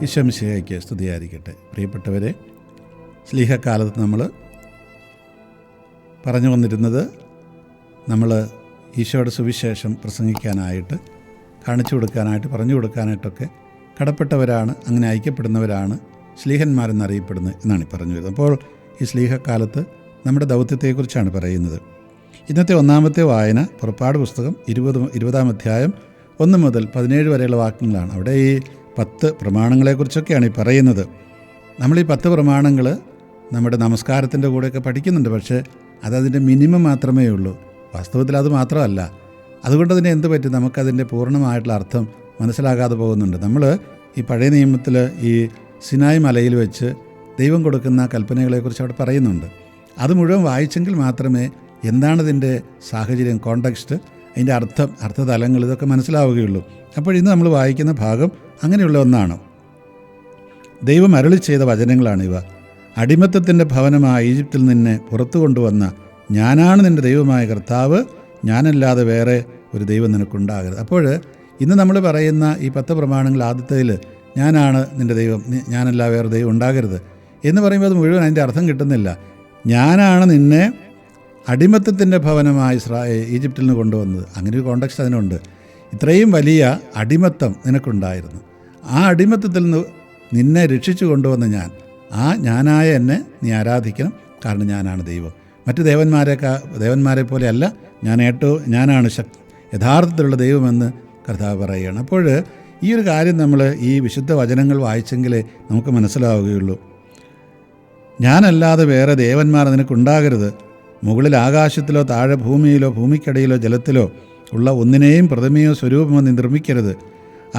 ഈശോ മിശിഹായ്ക്ക് സ്തുതിയായിരിക്കട്ടെ. പ്രിയപ്പെട്ടവരെ, സ്ലീഹക്കാലത്ത് നമ്മൾ പറഞ്ഞു വന്നിരുന്നത് നമ്മൾ ഈശോയുടെ സുവിശേഷം പ്രസംഗിക്കാനായിട്ട്, കാണിച്ചു കൊടുക്കാനായിട്ട്, പറഞ്ഞു കൊടുക്കാനായിട്ടൊക്കെ കടപ്പെട്ടവരാണ്, അങ്ങനെ ഐക്യപ്പെടുന്നവരാണ് സ്ലീഹന്മാരെന്നറിയപ്പെടുന്നത് എന്നാണ് പറഞ്ഞു വരുന്നത്. അപ്പോൾ ഈ സ്ലീഹക്കാലത്ത് നമ്മുടെ ദൗത്യത്തെക്കുറിച്ചാണ് പറയുന്നത്. ഇന്നത്തെ ഒന്നാമത്തെ വായന പുറപ്പാട് പുസ്തകം 20-ാം അധ്യായം 1 മുതൽ 17 വരെയുള്ള വാക്യങ്ങളാണ്. അവിടെ ഈ 10 പ്രമാണങ്ങളെക്കുറിച്ചൊക്കെയാണ് ഈ പറയുന്നത്. നമ്മൾ ഈ 10 പ്രമാണങ്ങൾ നമ്മുടെ നമസ്കാരത്തിൻ്റെ കൂടെയൊക്കെ പഠിക്കുന്നുണ്ട്, പക്ഷേ അതതിൻ്റെ മിനിമം മാത്രമേ ഉള്ളൂ. വാസ്തവത്തിൽ അത് മാത്രമല്ല. അതുകൊണ്ട് തന്നെ എന്ത് പറ്റും, നമുക്കതിൻ്റെ പൂർണ്ണമായിട്ടുള്ള അർത്ഥം മനസ്സിലാകാതെ പോകുന്നുണ്ട്. നമ്മൾ ഈ പഴയ നിയമത്തിൽ ഈ സിനായ് മലയിൽ വെച്ച് ദൈവം കൊടുക്കുന്ന കൽപ്പനകളെക്കുറിച്ച് അവിടെ പറയുന്നുണ്ട്. അത് മുഴുവൻ വായിച്ചെങ്കിൽ മാത്രമേ എന്താണിതിൻ്റെ സാഹചര്യം, കോണ്ടെക്സ്റ്റ്, അതിൻ്റെ അർത്ഥതലങ്ങൾ ഇതൊക്കെ മനസ്സിലാവുകയുള്ളൂ. അപ്പോൾ ഇന്ന് നമ്മൾ വായിക്കുന്ന ഭാഗം അങ്ങനെയുള്ള ഒന്നാണ്. ദൈവം അരുളി ചെയ്ത വചനങ്ങളാണിവ. അടിമത്തത്തിൻ്റെ ഭവനമായ ഈജിപ്തിൽ നിന്നെ പുറത്തു കൊണ്ടുവന്ന ഞാനാണ് നിൻ്റെ ദൈവമായ കർത്താവ്, ഞാനല്ലാതെ വേറെ ഒരു ദൈവം നിനക്കുണ്ടാകരുത്. അപ്പോൾ ഇന്ന് നമ്മൾ പറയുന്ന ഈ 10 പ്രമാണങ്ങൾ ആദ്യത്തേതിൽ ഞാനാണ് നിൻ്റെ ദൈവം, ഞാനല്ല വേറെ ദൈവം ഉണ്ടാകരുത് എന്ന് പറയുമ്പോൾ അത് മുഴുവൻ അതിൻ്റെ അർത്ഥം കിട്ടുന്നില്ല. ഞാനാണ് നിന്നെ അടിമത്തത്തിൻ്റെ ഭവനമായി ഈജിപ്തിൽ നിന്ന് കൊണ്ടുവന്നത്. അങ്ങനെ ഒരു കോണ്ടെക്സ്റ്റ് അതിനുണ്ട്. ഇത്രയും വലിയ അടിമത്തം നിനക്കുണ്ടായിരുന്നു. ആ അടിമത്തത്തിൽ നിന്ന് നിന്നെ രക്ഷിച്ചു കൊണ്ടുവന്ന ഞാനായ എന്നെ നീ ആരാധിക്കണം, കാരണം ഞാനാണ് ദൈവം. മറ്റ് ദേവന്മാരെ പോലെയല്ല, ഞാനാണ് യഥാർത്ഥത്തിലുള്ള ദൈവമെന്ന് കർത്താവ് പറയുകയാണ്. അപ്പോൾ ഈ ഒരു കാര്യം നമ്മൾ ഈ വിശുദ്ധ വചനങ്ങൾ വായിച്ചെങ്കിലേ നമുക്ക് മനസ്സിലാവുകയുള്ളൂ. ഞാനല്ലാതെ വേറെ ദേവന്മാർ നിനക്കുണ്ടാകരുത്. മുകളിൽ ആകാശത്തിലോ താഴെ ഭൂമിയിലോ ഭൂമിക്കടിയിലോ ജലത്തിലോ ഉള്ള ഒന്നിനെയും പ്രതിമയോ സ്വരൂപമോ നീ നിർമ്മിക്കരുത്.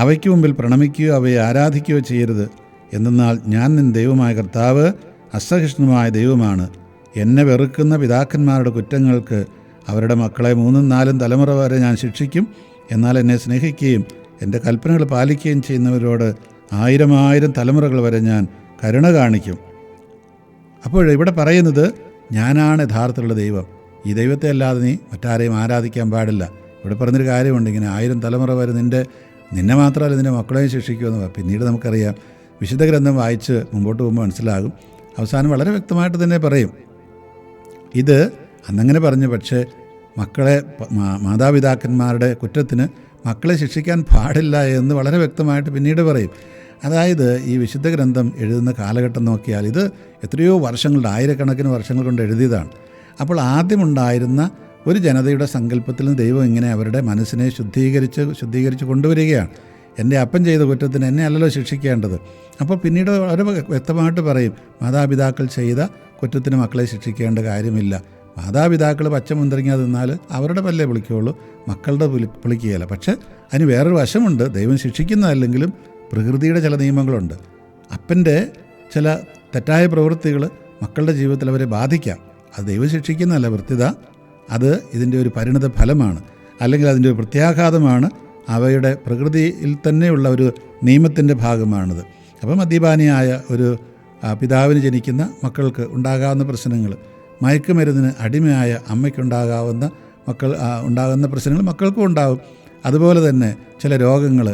അവയ്ക്ക് മുമ്പിൽ പ്രണമിക്കുകയോ അവയെ ആരാധിക്കുകയോ ചെയ്യരുത്. എന്തെന്നാൽ ഞാൻ നിൻ ദൈവമായ കർത്താവ് അസഹിഷ്ണുമായ ദൈവമാണ്. എന്നെ വെറുക്കുന്ന പിതാക്കന്മാരുടെ കുറ്റങ്ങൾക്ക് അവരുടെ മക്കളെ 3-4 തലമുറ വരെ ഞാൻ ശിക്ഷിക്കും. എന്നാൽ എന്നെ സ്നേഹിക്കുകയും എൻ്റെ കൽപ്പനകൾ പാലിക്കുകയും ചെയ്യുന്നവരോട് 1000 തലമുറകൾ വരെ ഞാൻ കരുണ കാണിക്കും. അപ്പോൾ ഇവിടെ പറയുന്നത് ഞാനാണ് യഥാർത്ഥത്തിലുള്ള ദൈവം. ഈ ദൈവത്തെ അല്ലാതെ നീ മറ്റാരെയും ആരാധിക്കാൻ പാടില്ല. ഇവിടെ പറഞ്ഞൊരു കാര്യമുണ്ട്, ഇങ്ങനെ 1000 തലമുറ വരെ നിന്നെ മാത്രമല്ല നിൻ്റെ മക്കളെയും ശിക്ഷിക്കുമെന്ന്. പിന്നീട് നമുക്കറിയാം, വിശുദ്ധ ഗ്രന്ഥം വായിച്ച് മുമ്പോട്ട് പോകുമ്പോൾ മനസ്സിലാകും. അവസാനം വളരെ വ്യക്തമായിട്ട് തന്നെ പറയും, ഇത് അന്നങ്ങനെ പറഞ്ഞു, പക്ഷേ മാതാപിതാക്കന്മാരുടെ കുറ്റത്തിന് മക്കളെ ശിക്ഷിക്കാൻ പാടില്ല എന്ന് വളരെ വ്യക്തമായിട്ട് പിന്നീട് പറയും. അതായത് ഈ വിശുദ്ധ ഗ്രന്ഥം എഴുതുന്ന കാലഘട്ടം നോക്കിയാൽ ഇത് എത്രയോ വർഷങ്ങളുടെ, 1000-കണക്കിന് വർഷങ്ങൾ കൊണ്ട് എഴുതിയതാണ്. അപ്പോൾ ആദ്യമുണ്ടായിരുന്ന ഒരു ജനതയുടെ സങ്കല്പത്തിൽ നിന്ന് ദൈവം ഇങ്ങനെ അവരുടെ മനസ്സിനെ ശുദ്ധീകരിച്ച് കൊണ്ടുവരികയാണ്. എൻ്റെ അപ്പൻ ചെയ്ത കുറ്റത്തിന് എന്നെ അല്ലല്ലോ ശിക്ഷിക്കേണ്ടത്. അപ്പോൾ പിന്നീട് വളരെ വ്യക്തമായിട്ട് പറയും, മാതാപിതാക്കൾ ചെയ്ത കുറ്റത്തിന് മക്കളെ ശിക്ഷിക്കേണ്ട കാര്യമില്ല. മാതാപിതാക്കൾ പച്ചമുന്തിരിങ്ങ തിന്നാൽ അവരുടെ പല്ലേ പുളിക്കുകയുള്ളൂ, മക്കളുടെ പുളിക്കുകയില്ല. പക്ഷേ അതിന് വേറൊരു വശമുണ്ട്. ദൈവം ശിക്ഷിക്കുന്നതല്ലെങ്കിലും പ്രകൃതിയുടെ ചില നിയമങ്ങളുണ്ട്. അപ്പൻ്റെ ചില തെറ്റായ പ്രവൃത്തികൾ മക്കളുടെ ജീവിതത്തിൽ അവരെ ബാധിക്കാം. അത് ദൈവം ശിക്ഷിക്കുന്നതല്ല, വൃത്തിത. അത് ഇതിൻ്റെ ഒരു പരിണത ഫലമാണ്, അല്ലെങ്കിൽ അതിൻ്റെ ഒരു പ്രത്യാഘാതമാണ്. അവയുടെ പ്രകൃതിയിൽ തന്നെയുള്ള ഒരു നിയമത്തിൻ്റെ ഭാഗമാണിത്. അപ്പം മദ്യപാനിയായ ഒരു പിതാവിന് ജനിക്കുന്ന മക്കൾക്ക് ഉണ്ടാകാവുന്ന പ്രശ്നങ്ങൾ, മയക്കുമരുന്നിന് അടിമയായ അമ്മയ്ക്കുണ്ടാകുന്ന പ്രശ്നങ്ങൾ മക്കൾക്കും ഉണ്ടാകും. അതുപോലെ തന്നെ ചില രോഗങ്ങൾ,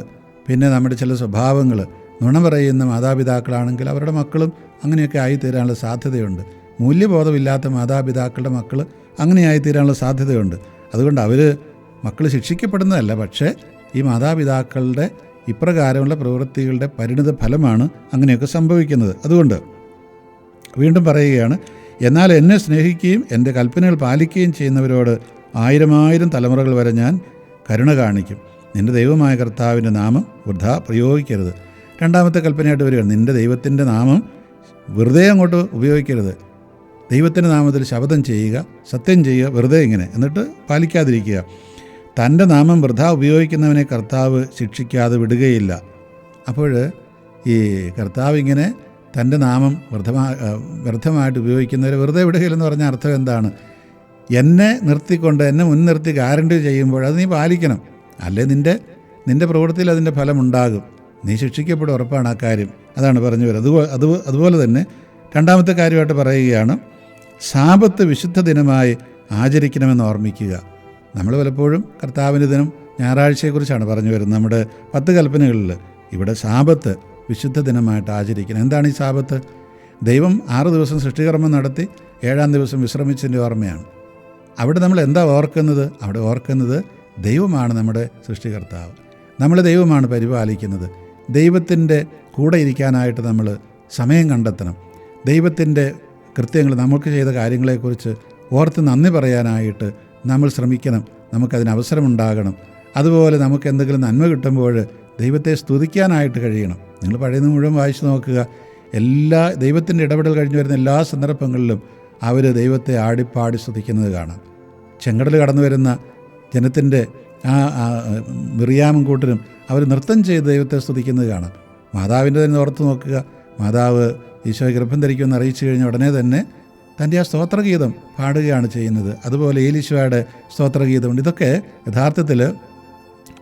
പിന്നെ നമ്മുടെ ചില സ്വഭാവങ്ങൾ, നുണ പറയുന്ന മാതാപിതാക്കളാണെങ്കിൽ അവരുടെ മക്കളും അങ്ങനെയൊക്കെ ആയിത്തീരാനുള്ള സാധ്യതയുണ്ട്. മൂല്യബോധമില്ലാത്ത മാതാപിതാക്കളുടെ മക്കൾ അങ്ങനെ ആയിത്തീരാനുള്ള സാധ്യതയുണ്ട്. അതുകൊണ്ട് മക്കൾ ശിക്ഷിക്കപ്പെടുന്നതല്ല, പക്ഷേ ഈ മാതാപിതാക്കളുടെ ഇപ്രകാരമുള്ള പ്രവൃത്തികളുടെ പരിണിത ഫലമാണ് അങ്ങനെയൊക്കെ സംഭവിക്കുന്നത്. അതുകൊണ്ട് വീണ്ടും പറയുകയാണ്, എന്നാൽ എന്നെ സ്നേഹിക്കുകയും എൻ്റെ കൽപ്പനകൾ പാലിക്കുകയും ചെയ്യുന്നവരോട് 1000 തലമുറകൾ വരെ ഞാൻ കരുണ കാണിക്കും. നിൻ്റെ ദൈവമായ കർത്താവിൻ്റെ നാമം വൃഥാ പ്രയോഗിക്കരുത്. രണ്ടാമത്തെ കൽപ്പനയായിട്ട് വരികയാണ്, നിൻ്റെ ദൈവത്തിൻ്റെ നാമം വെറുതെ അങ്ങോട്ട് ഉപയോഗിക്കരുത്. ദൈവത്തിൻ്റെ നാമത്തിൽ ശപഥം ചെയ്യുക, സത്യം ചെയ്യുക, വെറുതെ ഇങ്ങനെ, എന്നിട്ട് പാലിക്കാതിരിക്കുക. തൻ്റെ നാമം വൃഥാ ഉപയോഗിക്കുന്നവനെ കർത്താവ് ശിക്ഷിക്കാതെ വിടുകയില്ല. അപ്പോൾ ഈ കർത്താവ് ഇങ്ങനെ തൻ്റെ നാമം വ്യർത്ഥമായിട്ട് ഉപയോഗിക്കുന്നവരെ വെറുതെ വിടുകയില്ലെന്ന് പറഞ്ഞ അർത്ഥം എന്താണ്? എന്നെ മുൻനിർത്തി ഗ്യാരണ്ടി ചെയ്യുമ്പോൾ അത് നീ പാലിക്കണം. അല്ലേ നിൻ്റെ പ്രവൃത്തിയിൽ അതിൻ്റെ ഫലമുണ്ടാകും, നീ ശിക്ഷിക്കപ്പെടും, ഉറപ്പാണ് ആ കാര്യം. അതാണ് പറഞ്ഞു വരുന്നത്. അതുപോലെ തന്നെ രണ്ടാമത്തെ കാര്യമായിട്ട് പറയുകയാണ്, സാബത്ത് വിശുദ്ധ ദിനമായി ആചരിക്കണമെന്ന് ഓർമ്മിക്കുക. നമ്മൾ പലപ്പോഴും കർത്താവിൻ്റെ ദിനം ഞായറാഴ്ചയെക്കുറിച്ചാണ് പറഞ്ഞു വരുന്നത്. നമ്മുടെ 10 കൽപ്പനകളിൽ ഇവിടെ സാബത്ത് വിശുദ്ധ ദിനമായിട്ട് ആചരിക്കുന്നത്. എന്താണ് ഈ സാബത്ത്? ദൈവം 6 ദിവസം സൃഷ്ടികർമ്മം നടത്തി 7-ാം ദിവസം വിശ്രമിച്ചതിൻ്റെ ഓർമ്മയാണ്. അവിടെ നമ്മൾ എന്താ ഓർക്കുന്നത്? അവിടെ ഓർക്കുന്നത് ദൈവമാണ് നമ്മുടെ സൃഷ്ടികർത്താവ്, നമ്മളെ ദൈവമാണ് പരിപാലിക്കുന്നത്. ദൈവത്തിൻ്റെ കൂടെ ഇരിക്കാനായിട്ട് നമ്മൾ സമയം കണ്ടെത്തണം. ദൈവത്തിൻ്റെ കൃത്യങ്ങൾ, നമുക്ക് ചെയ്ത കാര്യങ്ങളെക്കുറിച്ച് ഓർത്ത് നന്ദി പറയാനായിട്ട് നമ്മൾ ശ്രമിക്കണം. നമുക്കതിന് അവസരമുണ്ടാകണം. അതുപോലെ നമുക്ക് എന്തെങ്കിലും നന്മ കിട്ടുമ്പോൾ ദൈവത്തെ സ്തുതിക്കാനായിട്ട് കഴിയണം. നിങ്ങൾ പഴയത് മുഴുവൻ വായിച്ചു നോക്കുക. എല്ലാ ദൈവത്തിൻ്റെ ഇടപെടൽ കഴിഞ്ഞു വരുന്ന എല്ലാ സന്ദർഭങ്ങളിലും അവർ ദൈവത്തെ ആടിപ്പാടി സ്തുതിക്കുന്നത് കാണാം. ചെങ്കടൽ കടന്നു വരുന്ന ജനത്തിൻ്റെ മിറിയാമും കൂട്ടരും അവർ നൃത്തം ചെയ്ത് ദൈവത്തെ സ്തുതിക്കുന്നത് കാണാം. മാതാവിൻ്റെ തന്നെ ഓർത്ത് നോക്കുക. മാതാവ് ഈശോയെ ഗർഭം ധരിക്കുമെന്ന് അറിയിച്ചു കഴിഞ്ഞ ഉടനെ തന്നെ തൻ്റെ ആ സ്തോത്രഗീതം പാടുകയാണ് ചെയ്യുന്നത്. അതുപോലെ ഏലീശോയുടെ സ്തോത്രഗീതമുണ്ട്. ഇതൊക്കെ യഥാർത്ഥത്തിൽ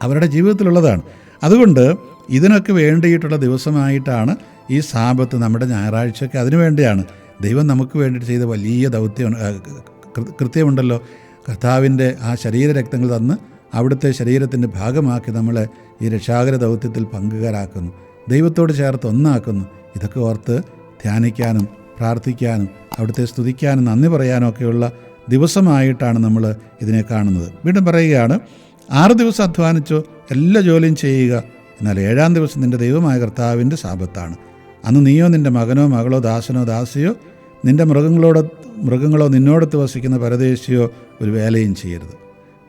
അവരുടെ ജീവിതത്തിലുള്ളതാണ്. അതുകൊണ്ട് ഇതിനൊക്കെ വേണ്ടിയിട്ടുള്ള ദിവസമായിട്ടാണ് ഈ സാബത്ത്, നമ്മുടെ ഞായറാഴ്ചയൊക്കെ അതിനു വേണ്ടിയാണ്. ദൈവം നമുക്ക് വേണ്ടിയിട്ട് ചെയ്ത വലിയ ദൗത്യം കൃത്യമുണ്ടല്ലോ. കർത്താവിൻ്റെ ആ ശരീരരക്തങ്ങൾ തന്ന് അവിടുത്തെ ശരീരത്തിൻ്റെ ഭാഗമാക്കി നമ്മളെ ഈ രക്ഷാകര ദൗത്യത്തിൽ പങ്കുകാരാക്കുന്നു, ദൈവത്തോട് ചേർത്ത് ഒന്നാക്കുന്നു. ഇതൊക്കെ ഓർത്ത് ധ്യാനിക്കാനും പ്രാർത്ഥിക്കാനും അവിടുത്തെ സ്തുതിക്കാനും നന്ദി പറയാനും ഒക്കെയുള്ള ദിവസമായിട്ടാണ് നമ്മൾ ഇതിനെ കാണുന്നത്. വീണ്ടും പറയുകയാണ്, 6 ദിവസം അധ്വാനിച്ചോ, എല്ലാ ജോലിയും ചെയ്യുക, എന്നാൽ 7-ാം ദിവസം നിൻ്റെ ദൈവമായ കർത്താവിൻ്റെ സാബത്താണ്. അന്ന് നീയോ നിൻ്റെ മകനോ മകളോ ദാസനോ ദാസിയോ നിൻ്റെ മൃഗങ്ങളോ നിന്നോടത്ത് വസിക്കുന്ന പരദേശിയോ ഒരു വേലയും ചെയ്യരുത്.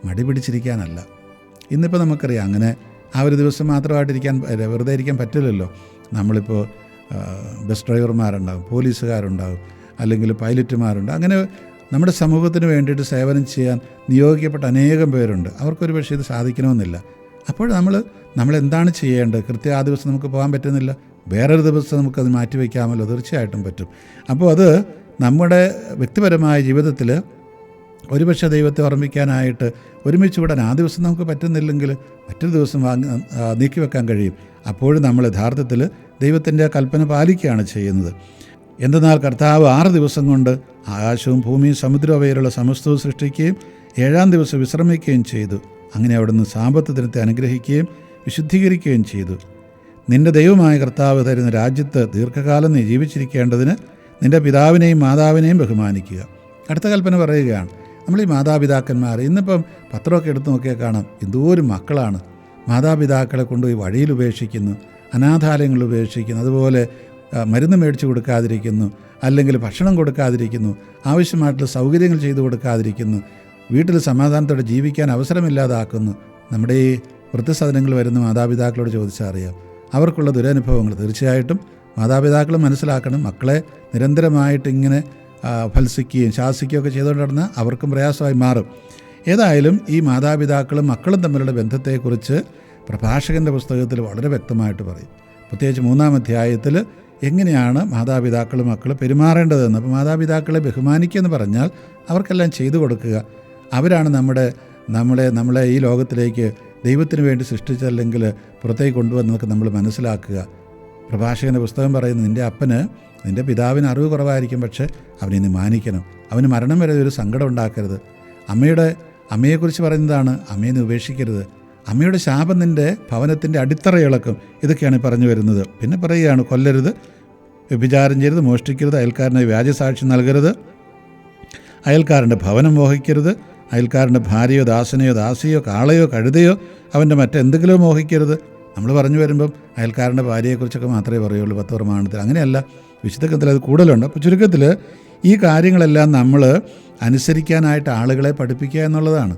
മടി പിടിച്ചിരിക്കാനല്ല. ഇന്നിപ്പോൾ നമുക്കറിയാം, അങ്ങനെ ആ ഒരു ദിവസം മാത്രമായിട്ടിരിക്കാൻ, വെറുതെ ഇരിക്കാൻ പറ്റില്ലല്ലോ. നമ്മളിപ്പോൾ ബസ് ഡ്രൈവർമാരുണ്ടാകും, പോലീസുകാരുണ്ടാകും, അല്ലെങ്കിൽ പൈലറ്റുമാരുണ്ട്. അങ്ങനെ നമ്മുടെ സമൂഹത്തിന് വേണ്ടിയിട്ട് സേവനം ചെയ്യാൻ നിയോഗിക്കപ്പെട്ട അനേകം പേരുണ്ട്. അവർക്കൊരു പക്ഷേ ഇത് സാധിക്കണമെന്നില്ല. അപ്പോൾ നമ്മളെന്താണ് ചെയ്യേണ്ടത്? ആ ദിവസം നമുക്ക് പോകാൻ പറ്റുന്നില്ല, വേറൊരു ദിവസം നമുക്കത് മാറ്റിവെക്കാമല്ലോ. തീർച്ചയായിട്ടും പറ്റും. അപ്പോൾ അത് നമ്മുടെ വ്യക്തിപരമായ ജീവിതത്തിൽ ഒരുപക്ഷെ ദൈവത്തെ ഓർമ്മിക്കാനായിട്ട് ഒരുമിച്ച് വിടാൻ ആ ദിവസം നമുക്ക് പറ്റുന്നില്ലെങ്കിൽ മറ്റൊരു ദിവസം നീക്കിവെക്കാൻ കഴിയും. അപ്പോഴും നമ്മൾ യഥാർത്ഥത്തിൽ ദൈവത്തിൻ്റെ കൽപ്പന പാലിക്കുകയാണ് ചെയ്യുന്നത്. എന്തെന്നാൽ കർത്താവ് 6 ദിവസം കൊണ്ട് ആകാശവും ഭൂമിയും സമുദ്രവും അവയിലുള്ള സമസ്തവും സൃഷ്ടിക്കുകയും 7-ാം ദിവസം വിശ്രമിക്കുകയും ചെയ്തു. അങ്ങനെ അവിടുന്ന് സാബത്ത് ദിനത്തെ അനുഗ്രഹിക്കുകയും വിശുദ്ധീകരിക്കുകയും ചെയ്തു. നിൻ്റെ ദൈവമായ കർത്താവ് തരുന്ന രാജ്യത്ത് ദീർഘകാലം നീ ജീവിച്ചിരിക്കേണ്ടതിന് നിൻ്റെ പിതാവിനെയും മാതാവിനെയും ബഹുമാനിക്കുക. അടുത്ത കൽപ്പന പറയുകയാണ്, നമ്മൾ ഈ മാതാപിതാക്കന്മാർ, ഇന്നിപ്പം പത്രമൊക്കെ എടുത്ത് നോക്കിയാൽ കാണാം, എന്തോരം മക്കളാണ് മാതാപിതാക്കളെ കൊണ്ടുപോയി വഴിയിൽ ഉപേക്ഷിക്കുന്നു, അനാഥാലയങ്ങളിൽ ഉപേക്ഷിക്കുന്നു, അതുപോലെ മരുന്ന് മേടിച്ച് കൊടുക്കാതിരിക്കുന്നു, അല്ലെങ്കിൽ ഭക്ഷണം കൊടുക്കാതിരിക്കുന്നു, ആവശ്യമായിട്ടുള്ള സൗകര്യങ്ങൾ ചെയ്തു കൊടുക്കാതിരിക്കുന്നു, വീട്ടിൽ സമാധാനത്തോടെ ജീവിക്കാൻ അവസരമില്ലാതാക്കുന്നു. നമ്മുടെ ഈ വൃദ്ധസദനങ്ങൾ വരുന്ന മാതാപിതാക്കളോട് ചോദിച്ചാൽ അറിയാം അവർക്കുള്ള ദുരനുഭവങ്ങൾ. തീർച്ചയായിട്ടും മാതാപിതാക്കൾ മനസ്സിലാക്കണം, മക്കളെ നിരന്തരമായിട്ട് ഇങ്ങനെ ഫൽസിക്കുകയും ശാസിക്കുകയൊക്കെ ചെയ്തുകൊണ്ട് നടന്നാൽ അവർക്കും പ്രയാസമായി മാറും. ഏതായാലും ഈ മാതാപിതാക്കളും മക്കളും തമ്മിലുള്ള ബന്ധത്തെക്കുറിച്ച് പ്രഭാഷകൻ്റെ പുസ്തകത്തിൽ വളരെ വ്യക്തമായിട്ട് പറയും. പ്രത്യേകിച്ച് 3-ാം അധ്യായത്തിൽ എങ്ങനെയാണ് മാതാപിതാക്കളും മക്കൾ പെരുമാറേണ്ടതെന്ന്. അപ്പോൾ മാതാപിതാക്കളെ ബഹുമാനിക്കുക എന്ന് പറഞ്ഞാൽ അവർക്കെല്ലാം ചെയ്തു കൊടുക്കുക. അവരാണ് നമ്മളെ ഈ ലോകത്തിലേക്ക് ദൈവത്തിന് വേണ്ടി സൃഷ്ടിച്ചല്ലെങ്കിൽ പുറത്തേക്ക് കൊണ്ടുവന്നതൊക്കെ നമ്മൾ മനസ്സിലാക്കുക. പ്രഭാഷകൻ്റെ പുസ്തകം പറയുന്നത്, നിൻ്റെ പിതാവിന് അറിവ് കുറവായിരിക്കും, പക്ഷേ അവനെ മാനിക്കണം. അവന് മരണം വരെ ഒരു സങ്കടം ഉണ്ടാക്കരുത്. അമ്മയെക്കുറിച്ച് പറയുന്നതാണ്, അമ്മയെ നീ ഉപേക്ഷിക്കരുത്. അമ്മയുടെ ശാപം നിൻ്റെ ഭവനത്തിൻ്റെ അടിത്തറ ഇളക്കും. ഇതൊക്കെയാണ് പറഞ്ഞു വരുന്നത്. പിന്നെ പറയുകയാണ്, കൊല്ലരുത്, വ്യഭിചാരം ചെയ്യരുത്, മോഷ്ടിക്കരുത്, അയൽക്കാരനെ വ്യാജസാക്ഷി നൽകരുത്, അയൽക്കാരൻ്റെ ഭവനം മോഹിക്കരുത്, അയൽക്കാരൻ്റെ ഭാര്യയോ ദാസനെയോ ദാസിയോ കാളയോ കഴുതയോ അവൻ്റെ മറ്റെന്തെങ്കിലും മോഹിക്കരുത്. നമ്മൾ പറഞ്ഞു വരുമ്പം അയൽക്കാരൻ്റെ ഭാര്യയെക്കുറിച്ചൊക്കെ മാത്രമേ പറയുള്ളൂ 10 പ്രമാണത്തിൽ. അങ്ങനെയല്ല, വിശുദ്ധ ഗ്രന്ഥത്തിൽ അത് കൂടുതലുണ്ട്. അപ്പോൾ ചുരുക്കത്തിൽ ഈ കാര്യങ്ങളെല്ലാം നമ്മൾ അനുസരിക്കാനായിട്ട് ആളുകളെ പഠിപ്പിക്കുക എന്നുള്ളതാണ്.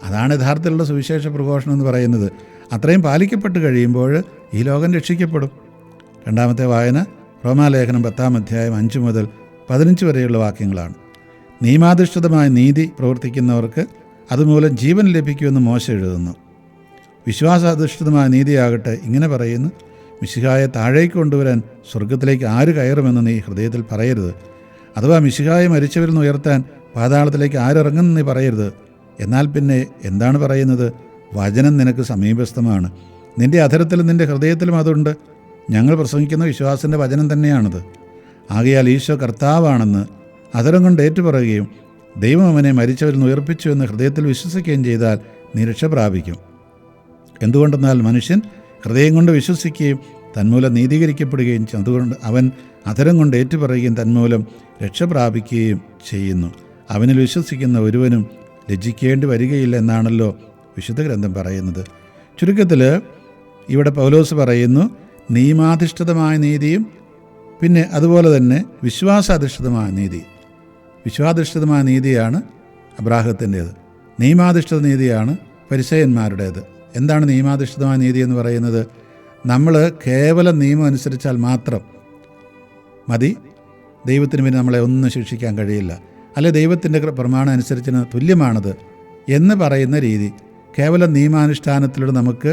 അതാണ് യഥാർത്ഥത്തിലുള്ള സുവിശേഷ പ്രഘോഷണം എന്ന് പറയുന്നത്. അത്രയും പാലിക്കപ്പെട്ട് കഴിയുമ്പോൾ ഈ ലോകം രക്ഷിക്കപ്പെടും. 2-ാമത്തെ വായന റോമാലേഖനം 10-ാം അധ്യായം 5 മുതൽ 15 വരെയുള്ള വാക്യങ്ങളാണ്. നിയമാധിഷ്ഠിതമായ നീതി പ്രവർത്തിക്കുന്നവർക്ക് അതുമൂലം ജീവൻ ലഭിക്കുമെന്ന് മോശെ എഴുതുന്നു. വിശ്വാസാധിഷ്ഠിതമായ നീതിയാകട്ടെ ഇങ്ങനെ പറയുന്നു, മിശിഹായെ താഴേക്ക് കൊണ്ടുവരാൻ സ്വർഗത്തിലേക്ക് ആര് കയറുമെന്ന് നീ ഹൃദയത്തിൽ പറയരുത്. അഥവാ മിശിഹായെ മരിച്ചവരിൽ നിന്ന് ഉയർത്താൻ പാതാളത്തിലേക്ക് ആരിറങ്ങുമെന്ന് നീ പറയരുത്. എന്നാൽ പിന്നെ എന്താണ് പറയുന്നത്? വചനം നിനക്ക് സമീപസ്ഥമാണ്, നിൻ്റെ അധരത്തിലും നിൻ്റെ ഹൃദയത്തിലും അതുണ്ട്. ഞങ്ങൾ പ്രസംഗിക്കുന്ന വിശ്വാസത്തിൻ്റെ വചനം തന്നെയാണത്. ആകയാൽ ഈശോ കർത്താവാണെന്ന് അധരം കൊണ്ട് ഏറ്റുപറയുകയും ദൈവം അവനെ മരിച്ചവരിൽ നിന്ന് ഉയർപ്പിച്ചു എന്ന് ഹൃദയത്തിൽ വിശ്വസിക്കുകയും ചെയ്താൽ നീ രക്ഷ പ്രാപിക്കും. എന്തുകൊണ്ടെന്നാൽ മനുഷ്യൻ ഹൃദയം കൊണ്ട് വിശ്വസിക്കുകയും തന്മൂലം നീതീകരിക്കപ്പെടുകയും ചെയ്യും. അതുകൊണ്ട് അവൻ അധരം കൊണ്ട് ഏറ്റുപറയുകയും തന്മൂലം രക്ഷ പ്രാപിക്കുകയും ചെയ്യുന്നു. അവനിൽ വിശ്വസിക്കുന്ന ഒരുവനും ലജ്ജിക്കേണ്ടി വരികയില്ല എന്നാണല്ലോ വിശുദ്ധ ഗ്രന്ഥം പറയുന്നത്. ചുരുക്കത്തിൽ ഇവിടെ പൗലോസ് പറയുന്നു, നിയമാധിഷ്ഠിതമായ നീതിയും പിന്നെ അതുപോലെ തന്നെ വിശ്വാസാധിഷ്ഠിതമായ നീതി. വിശ്വാസാധിഷ്ഠിതമായ നീതിയാണ് അബ്രാഹത്തിൻ്റേത്, നിയമാധിഷ്ഠിത നീതിയാണ് ഫരിസേയന്മാരുടേത്. എന്താണ് നിയമാധിഷ്ഠിതമായ നീതി എന്ന് പറയുന്നത്? നമ്മൾ കേവലം നിയമം അനുസരിച്ചാൽ മാത്രം മതി, ദൈവത്തിന് പിന്നെ നമ്മളെ ഒന്നും ശിക്ഷിക്കാൻ കഴിയില്ല, അല്ലെ ദൈവത്തിൻ്റെ പ്രമാണം അനുസരിച്ചിന് തുല്യമാണത് എന്ന് പറയുന്ന രീതി. കേവലം നിയമാനുഷ്ഠാനത്തിലൂടെ നമുക്ക്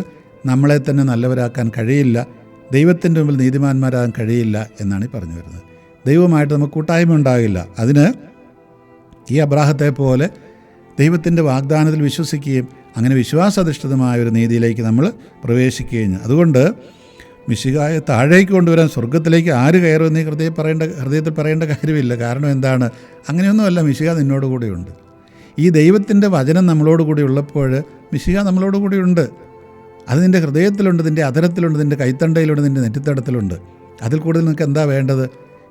നമ്മളെ തന്നെ നല്ലവരാക്കാൻ കഴിയില്ല, ദൈവത്തിൻ്റെ മുമ്പിൽ നീതിമാന്മാരാകാൻ കഴിയില്ല എന്നാണ് ഈ പറഞ്ഞു വരുന്നത്. ദൈവമായിട്ട് നമുക്ക് കൂട്ടായ്മ ഉണ്ടാകില്ല. അതിന് ഈ അബ്രാഹത്തെ പോലെ ദൈവത്തിൻ്റെ വാഗ്ദാനത്തിൽ വിശ്വസിക്കുകയും അങ്ങനെ വിശ്വാസാധിഷ്ഠിതമായ ഒരു നീതിയിലേക്ക് നമ്മൾ പ്രവേശിക്കുകയും. അതുകൊണ്ട് മിശിഹായെ താഴേക്ക് കൊണ്ടുവരാൻ സ്വർഗത്തിലേക്ക് ആര് കയറുമെന്ന് ഈ ഹൃദയത്തിൽ പറയേണ്ട കാര്യമില്ല. കാരണം എന്താണ്? അങ്ങനെയൊന്നുമല്ല, മിശിഹ നിന്നോട് കൂടെയുണ്ട്. ഈ ദൈവത്തിൻ്റെ വചനം നമ്മളോട് കൂടി ഉള്ളപ്പോൾ മിശിഹ നമ്മളോട് കൂടിയുണ്ട്. അത് നിൻ്റെ ഹൃദയത്തിലുണ്ട്, നിൻ്റെ അധരത്തിലുണ്ട്, നിൻ്റെ കൈത്തണ്ടയിലുണ്ട്, നിൻ്റെ നെറ്റിത്തടത്തിലുണ്ട്. അതിൽ കൂടുതൽ നിനക്ക് എന്താ വേണ്ടത്?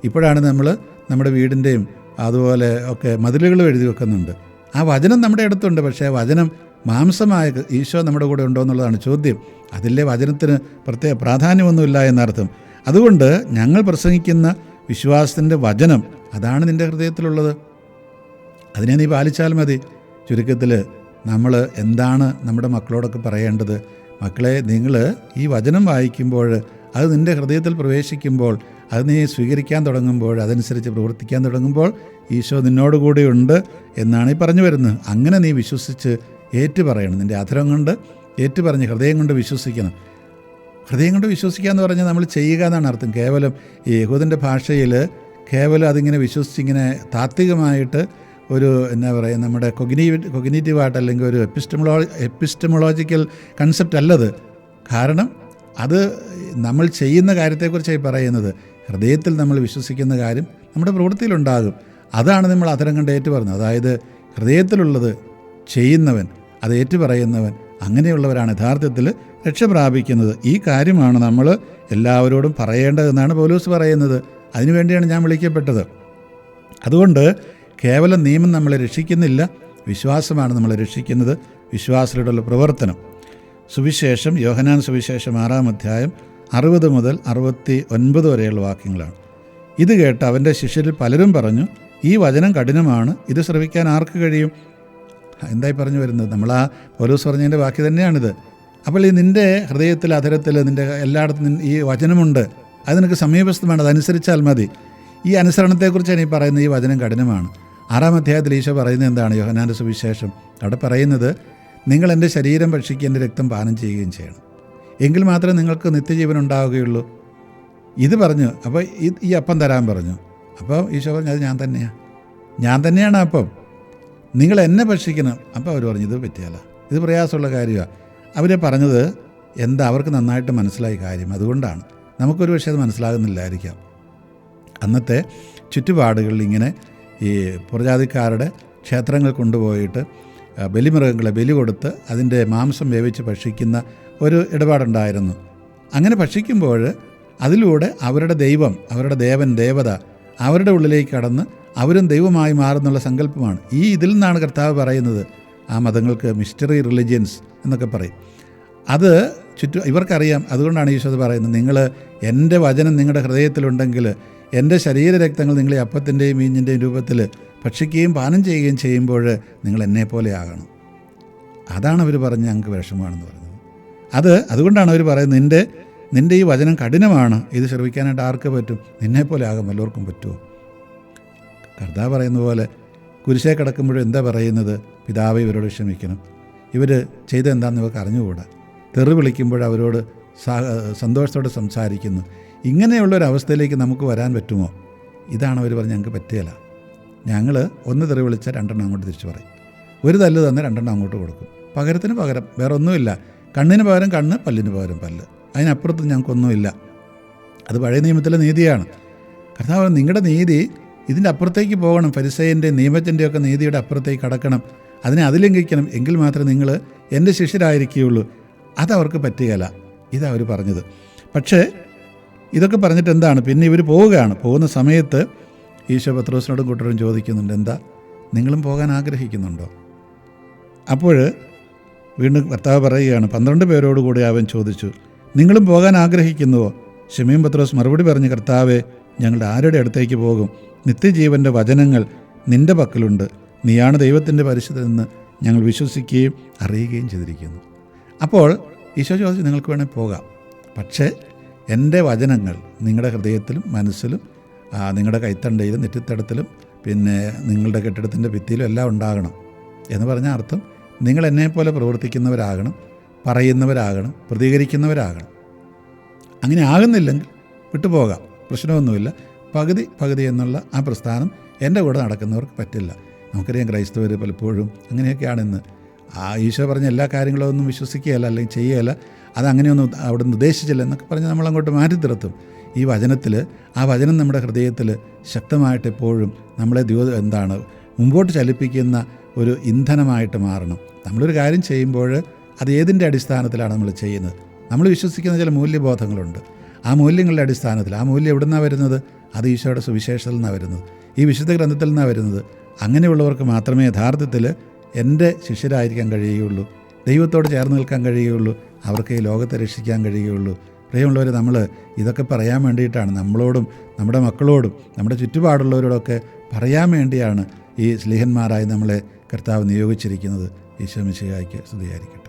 ഇപ്പോഴാണ് നമ്മൾ നമ്മുടെ വീടിൻ്റെയും അതുപോലെ ഒക്കെ മതിലുകളും എഴുതി വെക്കുന്നുണ്ട്. ആ വചനം നമ്മുടെ അടുത്തുണ്ട്, പക്ഷേ വചനം മാംസമായ ഈശോ നമ്മുടെ കൂടെ ഉണ്ടോ എന്നുള്ളതാണ് ചോദ്യം. അതിലെ വചനത്തിന് പ്രത്യേക പ്രാധാന്യമൊന്നുമില്ല എന്നർത്ഥം. അതുകൊണ്ട് ഞങ്ങൾ പ്രസംഗിക്കുന്ന വിശ്വാസത്തിൻ്റെ വചനം അതാണ് നിൻ്റെ ഹൃദയത്തിലുള്ളത്, അതിനെ നീ പാലിച്ചാൽ മതി. ചുരുക്കത്തിൽ നമ്മൾ എന്താണ് നമ്മുടെ മക്കളോടൊക്കെ പറയേണ്ടത്? മക്കളെ, നിങ്ങൾ ഈ വചനം വായിക്കുമ്പോൾ, അത് നിൻ്റെ ഹൃദയത്തിൽ പ്രവേശിക്കുമ്പോൾ, അത് നീ സ്വീകരിക്കാൻ തുടങ്ങുമ്പോൾ, അതനുസരിച്ച് പ്രവർത്തിക്കാൻ തുടങ്ങുമ്പോൾ ഈശോ നിന്നോട് കൂടെയുണ്ട് എന്നാണ് ഈ പറഞ്ഞു വരുന്നത്. അങ്ങനെ നീ വിശ്വസിച്ച് ഏറ്റുപറയണം. നിൻ്റെ അധരം കൊണ്ട് ഏറ്റുപറഞ്ഞ് ഹൃദയം കൊണ്ട് വിശ്വസിക്കണം. ഹൃദയം കൊണ്ട് വിശ്വസിക്കുക എന്ന് പറഞ്ഞാൽ നമ്മൾ ചെയ്യുക എന്നാണ് അർത്ഥം. കേവലം ഈ യഹൂദൻ്റെ ഭാഷയിൽ കേവലം അതിങ്ങനെ വിശ്വസിച്ചിങ്ങനെ താത്വികമായിട്ട് ഒരു എന്നാ പറയുക, നമ്മുടെ കൊഗ്നീറ്റീവായിട്ട് അല്ലെങ്കിൽ ഒരു എപ്പിസ്റ്റമോളജിക്കൽ കൺസെപ്റ്റ് അല്ലത്. കാരണം അത് നമ്മൾ ചെയ്യുന്ന കാര്യത്തെക്കുറിച്ചായി പറയുന്നത്. ഹൃദയത്തിൽ നമ്മൾ വിശ്വസിക്കുന്ന കാര്യം നമ്മുടെ പ്രവൃത്തിയിലുണ്ടാകും. അതാണ് നമ്മൾ അധരം കണ്ട് ഏറ്റുപറഞ്ഞത്. അതായത് ഹൃദയത്തിലുള്ളത് ചെയ്യുന്നവൻ, അത് ഏറ്റുപറയുന്നവൻ, അങ്ങനെയുള്ളവരാണ് യഥാർത്ഥത്തിൽ രക്ഷ പ്രാപിക്കുന്നത്. ഈ കാര്യമാണ് നമ്മൾ എല്ലാവരോടും പറയേണ്ടതെന്നാണ് പൗലോസ് പറയുന്നത്. അതിനുവേണ്ടിയാണ് ഞാൻ വിളിക്കപ്പെട്ടത്. അതുകൊണ്ട് കേവലം നിയമം നമ്മളെ രക്ഷിക്കുന്നില്ല, വിശ്വാസമാണ് നമ്മളെ രക്ഷിക്കുന്നത്, വിശ്വാസത്തിലുള്ള പ്രവർത്തനം. സുവിശേഷം, യോഹന്നാൻ സുവിശേഷം 6-ാം അധ്യായം 60 മുതൽ 69 വരെയുള്ള വാക്യങ്ങളാണ്. ഇത് കേട്ട് അവൻ്റെ ശിഷ്യരിൽ പലരും പറഞ്ഞു, ഈ വചനം കഠിനമാണ്, ഇത് ശ്രവിക്കാൻ ആർക്ക് കഴിയും? എന്തായി പറഞ്ഞു വരുന്നത്? നമ്മൾ ആ പൗലോസ് പറഞ്ഞതിൻ്റെ വാക്യ തന്നെയാണിത്. അപ്പോൾ ഈ നിൻ്റെ ഹൃദയത്തിൽ, അധരത്തിൽ, നിൻ്റെ എല്ലായിടത്തും ഈ വചനമുണ്ട്, അത് നിനക്ക് സമീപസ്ഥമാണ്, അതനുസരിച്ചാൽ മതി. ഈ അനുസരണത്തെക്കുറിച്ചാണ് ഈ പറയുന്നത്. ഈ വചനം കഠിനമാണ്. 6-ാം അധ്യായത്തിൽ ഈശോ പറയുന്നത് എന്താണ്? യോഹന്നാൻ്റെ സുവിശേഷം അവിടെ പറയുന്നത്, നിങ്ങൾ എൻ്റെ ശരീരം ഭക്ഷിക്കുകയും എൻ്റെ രക്തം പാനം ചെയ്യുകയും ചെയ്യണം, എങ്കിൽ മാത്രമേ നിങ്ങൾക്ക് നിത്യജീവൻ ഉണ്ടാവുകയുള്ളൂ. ഇത് പറഞ്ഞു. അപ്പോൾ ഈ അപ്പം തരാൻ പറഞ്ഞു. അപ്പോൾ ഈശോ പറഞ്ഞു, അത് ഞാൻ തന്നെയാണ് അപ്പം, നിങ്ങൾ എന്നെ ഭക്ഷിക്കണം. അപ്പോൾ അവർ പറഞ്ഞു, ഇത് പറ്റിയല്ല, ഇത് പ്രയാസമുള്ള കാര്യമാണ്. അവരെ പറഞ്ഞത് എന്താ? അവർക്ക് നന്നായിട്ട് മനസ്സിലായ കാര്യം. അതുകൊണ്ടാണ് നമുക്കൊരു പക്ഷേ അത് മനസ്സിലാകുന്നില്ലായിരിക്കാം. അന്നത്തെ ചുറ്റുപാടുകളിൽ ഇങ്ങനെ ഈ പുറജാതിക്കാരുടെ ക്ഷേത്രങ്ങൾ കൊണ്ടുപോയിട്ട് ബലിമൃഗങ്ങളെ ബലി കൊടുത്ത് അതിൻ്റെ മാംസം വേവിച്ച് ഭക്ഷിക്കുന്ന ഒരു ഇടപാടുണ്ടായിരുന്നു. അങ്ങനെ ഭക്ഷിക്കുമ്പോൾ അതിലൂടെ അവരുടെ ദൈവം, അവരുടെ ദേവൻ, ദേവത അവരുടെ ഉള്ളിലേക്ക് കടന്ന് അവരും ദൈവമായി മാറുന്നുള്ള സങ്കല്പമാണ്. ഇതിൽ നിന്നാണ് കർത്താവ് പറയുന്നത്. ആ മതങ്ങൾക്ക് മിസ്റ്ററി റിലിജിയൻസ് എന്നൊക്കെ പറയും. അത് ഇവർക്കറിയാം. അതുകൊണ്ടാണ് ഈശോ പറയുന്നത്, നിങ്ങൾ എൻ്റെ വചനം നിങ്ങളുടെ ഹൃദയത്തിലുണ്ടെങ്കിൽ എൻ്റെ ശരീരരക്തങ്ങൾ നിങ്ങളെ അപ്പത്തിൻ്റെയും വീഞ്ഞിൻ്റെയും രൂപത്തിൽ ഭക്ഷിക്കുകയും പാനം ചെയ്യുകയും ചെയ്യുമ്പോൾ നിങ്ങൾ എന്നെപ്പോലെ ആകണം. അതാണ് അവർ പറഞ്ഞ് ഞങ്ങൾക്ക് വിഷമമാണെന്ന് പറയുന്നത്. അതുകൊണ്ടാണ് അവർ പറയുന്നത്, നിൻ്റെ ഈ വചനം കഠിനമാണ്, ഇത് ശ്രവിക്കാനായിട്ട് ആർക്ക് പറ്റും? നിന്നെപ്പോലെ ആകും, എല്ലാവർക്കും പറ്റുമോ? കർത്താവ് പറയുന്ന പോലെ കുരിശേ കിടക്കുമ്പോഴും എന്താ പറയുന്നത്? പിതാവേ, ഇവരോട് ക്ഷമിക്കണം, ഇവർ ചെയ്തെന്താണെന്ന് ഇവർക്ക് അറിഞ്ഞുകൂടാ. തെറി വിളിക്കുമ്പോൾ അവരോട് സന്തോഷത്തോടെ സംസാരിക്കുന്നു. ഇങ്ങനെയുള്ളൊരവസ്ഥയിലേക്ക് നമുക്ക് വരാൻ പറ്റുമോ? ഇതാണ് അവർ പറഞ്ഞ് ഞങ്ങൾക്ക് പറ്റുകയില്ല. ഞങ്ങൾ ഒന്ന് തെറി വിളിച്ചാൽ 2 അങ്ങോട്ട് തിരിച്ചു പറയും, ഒരു തല്ല് തന്നെ 2 അങ്ങോട്ട് കൊടുക്കും. പകരത്തിന് പകരം വേറെ ഒന്നുമില്ല. കണ്ണിന് പകരം കണ്ണ്, പല്ലിന് പകരം പല്ല്, അതിനപ്പുറത്ത് ഞങ്ങൾക്കൊന്നുമില്ല. അത് പഴയ നിയമത്തിലെ നീതിയാണ്. കർത്താവ്, നിങ്ങളുടെ നീതി ഇതിൻ്റെ അപ്പുറത്തേക്ക് പോകണം, ഫരിസേയൻ്റെ നിയമത്തിൻ്റെയൊക്കെ നീതിയുടെ അപ്പുറത്തേക്ക് കടക്കണം, അതിനെ അതിലംഘിക്കണം, എങ്കിൽ മാത്രമേ നിങ്ങൾ എൻ്റെ ശിഷ്യരായിരിക്കുകയുള്ളൂ. അതവർക്ക് പറ്റുകയില്ല. ഇതവർ പറഞ്ഞത്. പക്ഷേ ഇതൊക്കെ പറഞ്ഞിട്ട് എന്താണ്, പിന്നെ ഇവർ പോവുകയാണ്. പോകുന്ന സമയത്ത് ഈശോ പത്രോസിനോടും കൂട്ടരോടും ചോദിക്കുന്നുണ്ട്, എന്താ നിങ്ങളും പോകാൻ ആഗ്രഹിക്കുന്നുണ്ടോ? അപ്പോൾ വീണ്ടും കർത്താവ് പറയുകയാണ്, 12 പേരോടുകൂടി അവൻ ചോദിച്ചു, നിങ്ങളും പോകാൻ ആഗ്രഹിക്കുന്നുവോ? ശിമോൻ പത്രോസ് മറുപടി പറഞ്ഞു, കർത്താവേ, ഞങ്ങളുടെ ആരുടെ അടുത്തേക്ക് പോകും? നിത്യജീവൻ്റെ വചനങ്ങൾ നിൻ്റെ പക്കലുണ്ട്. നീയാണ് ദൈവത്തിൻ്റെ പരിശുദ്ധനെന്ന് ഞങ്ങൾ വിശ്വസിക്കുകയും അറിയുകയും ചെയ്തിരിക്കുന്നു. അപ്പോൾ ഈശോ ചോദിച്ചു, നിങ്ങൾക്ക് വേണമെങ്കിൽ പോകാം, പക്ഷേ എൻ്റെ വചനങ്ങൾ നിങ്ങളുടെ ഹൃദയത്തിലും മനസ്സിലും നിങ്ങളുടെ കൈത്തണ്ടയിലും നെറ്റിത്തടത്തിലും പിന്നെ നിങ്ങളുടെ കെട്ടിടത്തിൻ്റെ ഭിത്തിയിലും എല്ലാം ഉണ്ടാകണം. എന്ന് പറഞ്ഞ അർത്ഥം, നിങ്ങൾ എന്നെപ്പോലെ പ്രവർത്തിക്കുന്നവരാകണം, പറയുന്നവരാകണം, പ്രതികരിക്കുന്നവരാകണം. അങ്ങനെ ആകുന്നില്ലെങ്കിൽ വിട്ടുപോകാം, പ്രശ്നമൊന്നുമില്ല. പകുതി എന്നുള്ള ആ പ്രസ്ഥാനം എൻ്റെ കൂടെ നടക്കുന്നവർക്ക് പറ്റില്ല. നമുക്കറിയാം, ക്രൈസ്തവർ പലപ്പോഴും അങ്ങനെയൊക്കെയാണിന്ന്. ഈശോ പറഞ്ഞ എല്ലാ കാര്യങ്ങളും ഒന്നും വിശ്വസിക്കുകയല്ല, അല്ലെങ്കിൽ ചെയ്യുകയല്ല, അതങ്ങനെയൊന്നും അവിടെ നിന്ന് ഉദ്ദേശിച്ചില്ല എന്നൊക്കെ പറഞ്ഞ് നമ്മളങ്ങോട്ട് മാറ്റി നിർത്തും. ഈ വചനത്തിൽ, ആ വചനം നമ്മുടെ ഹൃദയത്തിൽ ശക്തമായിട്ട് എപ്പോഴും നമ്മളെ മുമ്പോട്ട് ചലിപ്പിക്കുന്ന ഒരു ഇന്ധനമായിട്ട് മാറണം. നമ്മളൊരു കാര്യം ചെയ്യുമ്പോൾ അത് ഏതിൻ്റെ അടിസ്ഥാനത്തിലാണ് നമ്മൾ ചെയ്യുന്നത്? നമ്മൾ വിശ്വസിക്കുന്ന ചില മൂല്യബോധങ്ങളുണ്ട്. ആ മൂല്യങ്ങളുടെ അടിസ്ഥാനത്തിൽ, ആ മൂല്യം എവിടെ നിന്നാണ് വരുന്നത്? അത് ഈശോയുടെ സുവിശേഷത്തിൽ നിന്നാണ് വരുന്നത്, ഈ വിശുദ്ധ ഗ്രന്ഥത്തിൽ നിന്നാണ് വരുന്നത്. അങ്ങനെയുള്ളവർക്ക് മാത്രമേ യഥാർത്ഥത്തിൽ എൻ്റെ ശിഷ്യരായിരിക്കാൻ കഴിയുകയുള്ളൂ, ദൈവത്തോട് ചേർന്ന് നിൽക്കാൻ കഴിയുകയുള്ളൂ, അവർക്ക് ഈ ലോകത്തെ രക്ഷിക്കാൻ കഴിയുകയുള്ളൂ. പ്രിയമുള്ളവർ, നമ്മൾ ഇതൊക്കെ പറയാൻ വേണ്ടിയിട്ടാണ്, നമ്മളോടും നമ്മുടെ മക്കളോടും നമ്മുടെ ചുറ്റുപാടുള്ളവരോടൊക്കെ പറയാൻ വേണ്ടിയാണ് ഈ സ്ലീഹന്മാരായി നമ്മളെ കർത്താവ് നിയോഗിച്ചിരിക്കുന്നത്. ഈശോ മിശിഹായ്ക്ക് സ്തുതിയായിരിക്കട്ടെ.